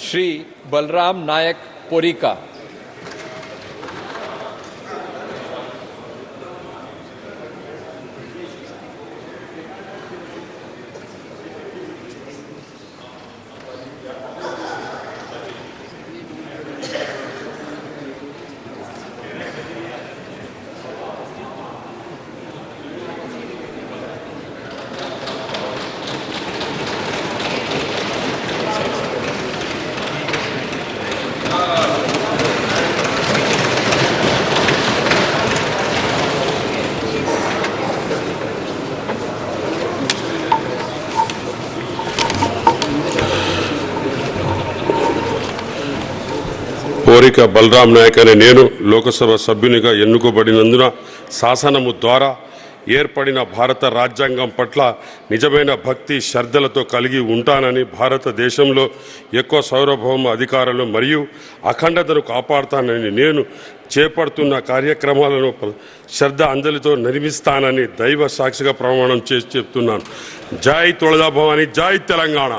श्री बलराम नायक पोरिका। పోరిక బలరాం నాయక్ అనే నేను లోకసభ సభ్యునిగా ఎన్నుకోబడినందున శాసనము ద్వారా ఏర్పడిన భారత రాజ్యాంగం పట్ల నిజమైన భక్తి శ్రద్ధలతో కలిగి ఉంటానని, భారతదేశంలో ఎక్కువ సార్వభౌమ అధికారాలు మరియు అఖండతను కాపాడుతానని, నేను చేపడుతున్న కార్యక్రమాలను శ్రద్ధ అంజలితో నిర్మిస్తానని దైవ సాక్షిగా ప్రమాణం చేసి చెప్తున్నాను. జై తుళజా భవాని, జై తెలంగాణ.